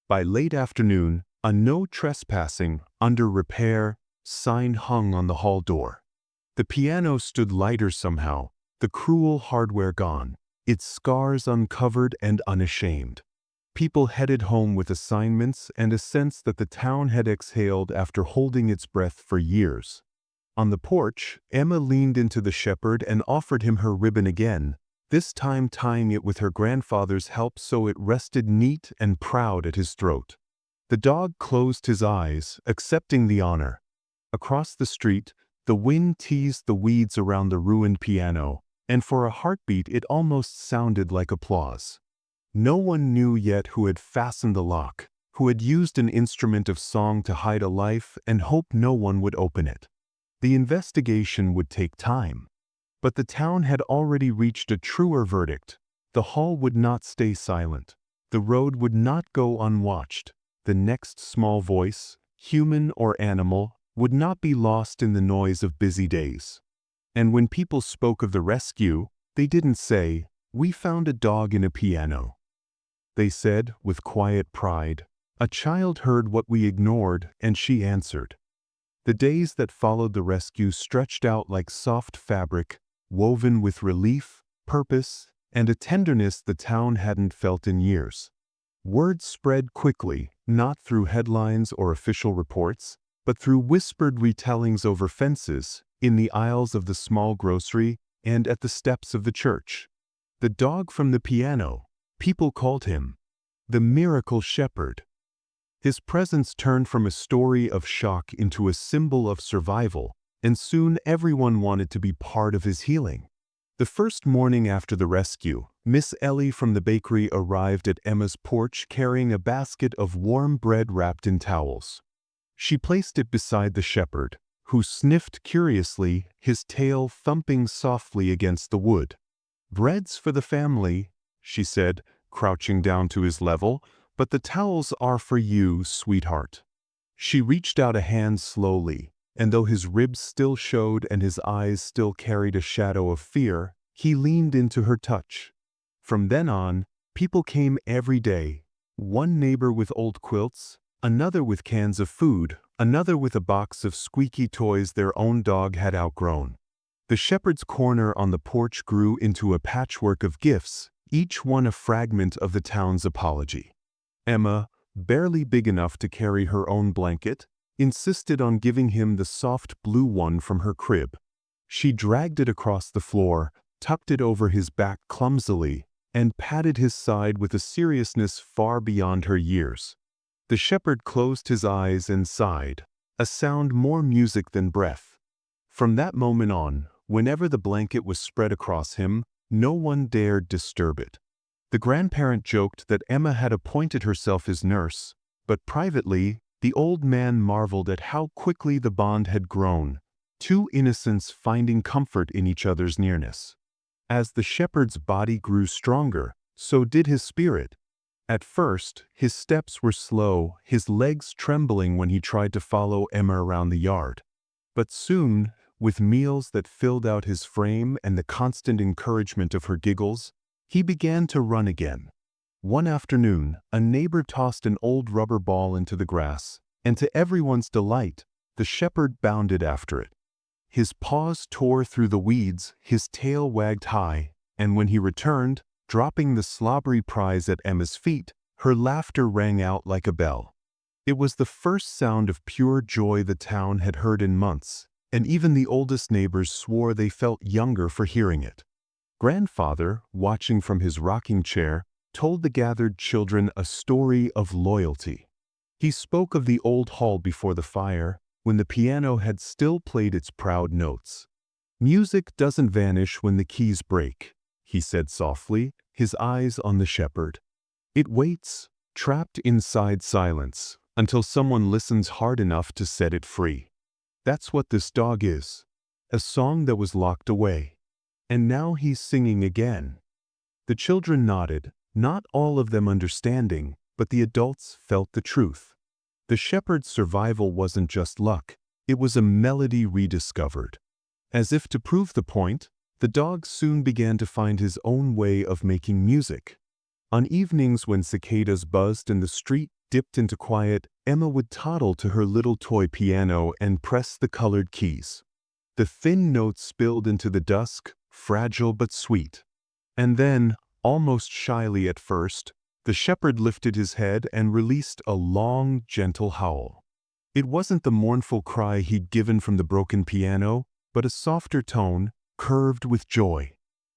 By late afternoon, a "No Trespassing, Under Repair" sign hung on the hall door. The piano stood lighter somehow, the cruel hardware gone, its scars uncovered and unashamed. People headed home with assignments and a sense that the town had exhaled after holding its breath for years. On the porch, Emma leaned into the shepherd and offered him her ribbon again, this time tying it with her grandfather's help so it rested neat and proud at his throat. The dog closed his eyes, accepting the honor. Across the street, the wind teased the weeds around the ruined piano, and for a heartbeat it almost sounded like applause. No one knew yet who had fastened the lock, who had used an instrument of song to hide a life and hoped no one would open it. The investigation would take time. But the town had already reached a truer verdict. The hall would not stay silent. The road would not go unwatched. The next small voice, human or animal, would not be lost in the noise of busy days. And when people spoke of the rescue, they didn't say, "We found a dog in a piano." They said, with quiet pride, "A child heard what we ignored, and she answered." The days that followed the rescue stretched out like soft fabric, woven with relief, purpose, and a tenderness the town hadn't felt in years. Word spread quickly, not through headlines or official reports, but through whispered retellings over fences, in the aisles of the small grocery, and at the steps of the church. The dog from the piano, people called him the miracle shepherd. His presence turned from a story of shock into a symbol of survival, and soon everyone wanted to be part of his healing. The first morning after the rescue, Miss Ellie from the bakery arrived at Emma's porch carrying a basket of warm bread wrapped in towels. She placed it beside the shepherd, who sniffed curiously, his tail thumping softly against the wood. "Bread's for the family," she said, crouching down to his level, "but the towels are for you, sweetheart." She reached out a hand slowly, and though his ribs still showed and his eyes still carried a shadow of fear, he leaned into her touch. From then on, people came every day, one neighbor with old quilts, another with cans of food, another with a box of squeaky toys their own dog had outgrown. The shepherd's corner on the porch grew into a patchwork of gifts, each one a fragment of the town's apology. Emma, barely big enough to carry her own blanket, insisted on giving him the soft blue one from her crib. She dragged it across the floor, tucked it over his back clumsily, and patted his side with a seriousness far beyond her years. The shepherd closed his eyes and sighed, a sound more music than breath. From that moment on, whenever the blanket was spread across him, no one dared disturb it. The grandparent joked that Emma had appointed herself his nurse, but privately, the old man marveled at how quickly the bond had grown, two innocents finding comfort in each other's nearness. As the shepherd's body grew stronger, so did his spirit. At first, his steps were slow, his legs trembling when he tried to follow Emma around the yard. But soon, with meals that filled out his frame and the constant encouragement of her giggles, he began to run again. One afternoon, a neighbor tossed an old rubber ball into the grass, and to everyone's delight, the shepherd bounded after it. His paws tore through the weeds, his tail wagged high, and when he returned, dropping the slobbery prize at Emma's feet, her laughter rang out like a bell. It was the first sound of pure joy the town had heard in months, and even the oldest neighbors swore they felt younger for hearing it. Grandfather, watching from his rocking chair, told the gathered children a story of loyalty. He spoke of the old hall before the fire, when the piano had still played its proud notes. "Music doesn't vanish when the keys break," he said softly, his eyes on the shepherd. "It waits, trapped inside silence, until someone listens hard enough to set it free. That's what this dog is, a song that was locked away. And now he's singing again." The children nodded, not all of them understanding, but the adults felt the truth. The shepherd's survival wasn't just luck, it was a melody rediscovered. As if to prove the point, the dog soon began to find his own way of making music. On evenings when cicadas buzzed and the street dipped into quiet, Emma would toddle to her little toy piano and press the colored keys. The thin notes spilled into the dusk, fragile but sweet. And then, almost shyly at first, the shepherd lifted his head and released a long, gentle howl. It wasn't the mournful cry he'd given from the broken piano, but a softer tone, curved with joy.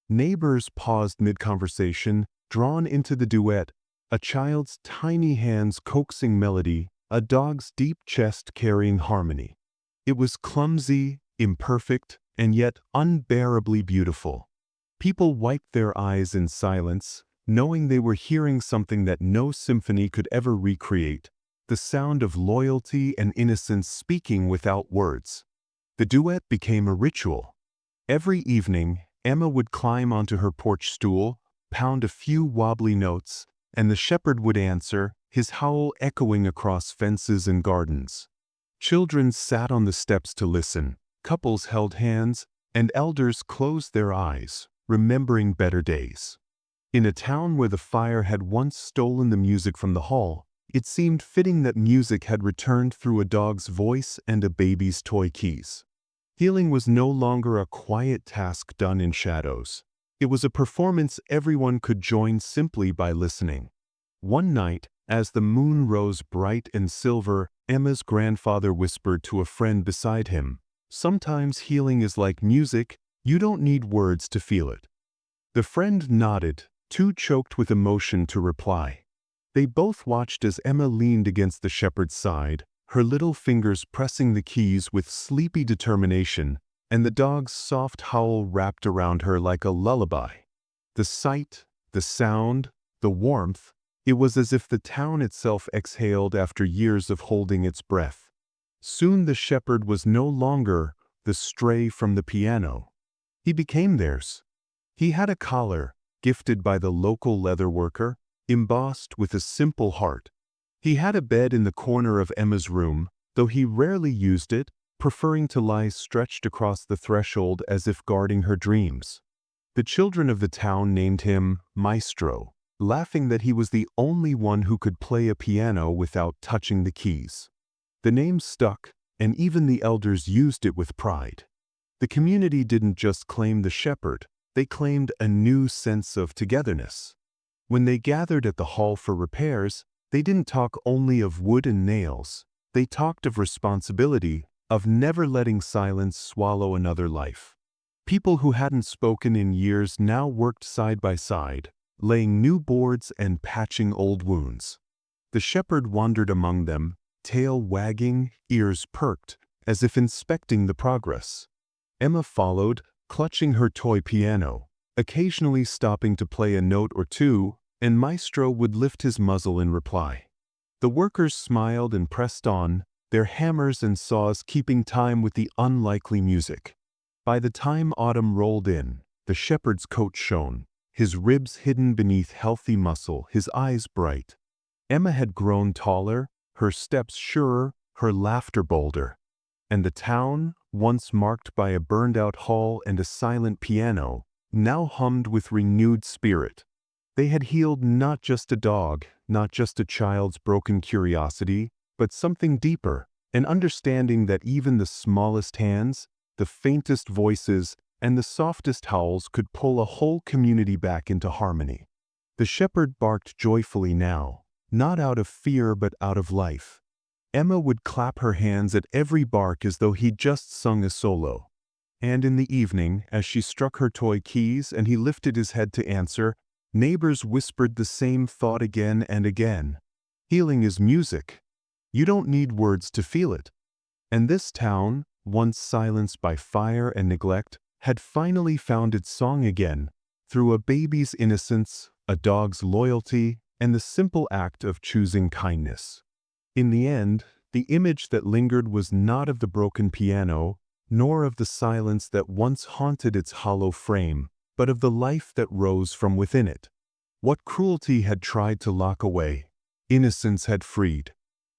Neighbors paused mid-conversation, drawn into the duet, a child's tiny hands coaxing melody, a dog's deep chest carrying harmony. It was clumsy, imperfect, and yet unbearably beautiful. People wiped their eyes in silence, knowing they were hearing something that no symphony could ever recreate, the sound of loyalty and innocence speaking without words. The duet became a ritual. Every evening, Emma would climb onto her porch stool, pound a few wobbly notes, and the shepherd would answer, his howl echoing across fences and gardens. Children sat on the steps to listen, couples held hands, and elders closed their eyes, remembering better days. In a town where the fire had once stolen the music from the hall, it seemed fitting that music had returned through a dog's voice and a baby's toy keys. Healing was no longer a quiet task done in shadows. It was a performance everyone could join simply by listening. One night, as the moon rose bright and silver, Emma's grandfather whispered to a friend beside him, "Sometimes healing is like music, you don't need words to feel it." The friend nodded, too choked with emotion to reply. They both watched as Emma leaned against the shepherd's side, her little fingers pressing the keys with sleepy determination, and the dog's soft howl wrapped around her like a lullaby. The sight, the sound, the warmth, it was as if the town itself exhaled after years of holding its breath. Soon the shepherd was no longer the stray from the piano. He became theirs. He had a collar, gifted by the local leather worker, embossed with a simple heart. He had a bed in the corner of Emma's room, though he rarely used it, preferring to lie stretched across the threshold as if guarding her dreams. The children of the town named him Maestro, laughing that he was the only one who could play a piano without touching the keys. The name stuck, and even the elders used it with pride. The community didn't just claim the shepherd, they claimed a new sense of togetherness. When they gathered at the hall for repairs, they didn't talk only of wood and nails. They talked of responsibility, of never letting silence swallow another life. People who hadn't spoken in years now worked side by side, laying new boards and patching old wounds. The shepherd wandered among them, tail wagging, ears perked, as if inspecting the progress. Emma followed, clutching her toy piano, occasionally stopping to play a note or two, and Maestro would lift his muzzle in reply. The workers smiled and pressed on, their hammers and saws keeping time with the unlikely music. By the time autumn rolled in, The shepherd's coat shone, his ribs hidden beneath healthy muscle, his eyes bright. Emma had grown taller, her steps surer, her laughter bolder. And the town, once marked by a burned-out hall and a silent piano, now hummed with renewed spirit. They had healed not just a dog, not just a child's broken curiosity, but something deeper, an understanding that even the smallest hands, the faintest voices, and the softest howls could pull a whole community back into harmony. The shepherd barked joyfully now, not out of fear but out of life. Emma would clap her hands at every bark as though he'd just sung a solo. And in the evening, as she struck her toy keys and he lifted his head to answer, neighbors whispered the same thought again and again. Healing is music. You don't need words to feel it. And this town, once silenced by fire and neglect, had finally found its song again, through a baby's innocence, a dog's loyalty, and the simple act of choosing kindness. In the end, the image that lingered was not of the broken piano, nor of the silence that once haunted its hollow frame, but of the life that rose from within it. What cruelty had tried to lock away, innocence had freed.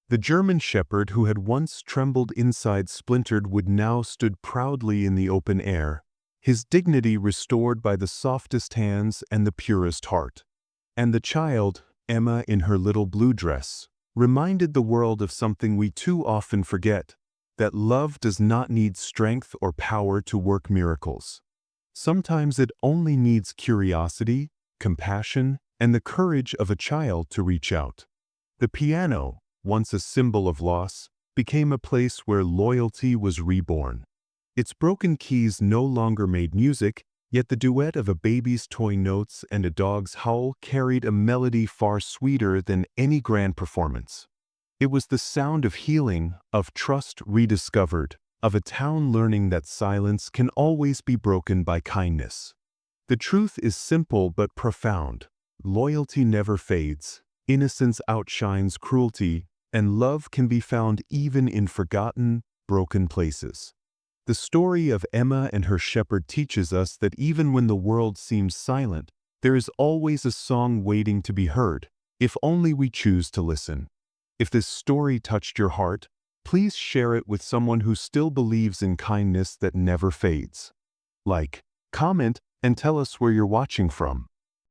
The German shepherd who had once trembled inside splintered wood now stood proudly in the open air, his dignity restored by the softest hands and the purest heart. And the child, Emma in her little blue dress, reminded the world of something we too often forget, that love does not need strength or power to work miracles. Sometimes it only needs curiosity, compassion, and the courage of a child to reach out. The piano, once a symbol of loss, became a place where loyalty was reborn. Its broken keys no longer made music, yet the duet of a baby's toy notes and a dog's howl carried a melody far sweeter than any grand performance. It was the sound of healing, of trust rediscovered, of a town learning that silence can always be broken by kindness. The truth is simple but profound. Loyalty never fades, innocence outshines cruelty, and love can be found even in forgotten, broken places. The story of Emma and her shepherd teaches us that even when the world seems silent, there is always a song waiting to be heard, if only we choose to listen. If this story touched your heart, please share it with someone who still believes in kindness that never fades. Like, comment, and tell us where you're watching from.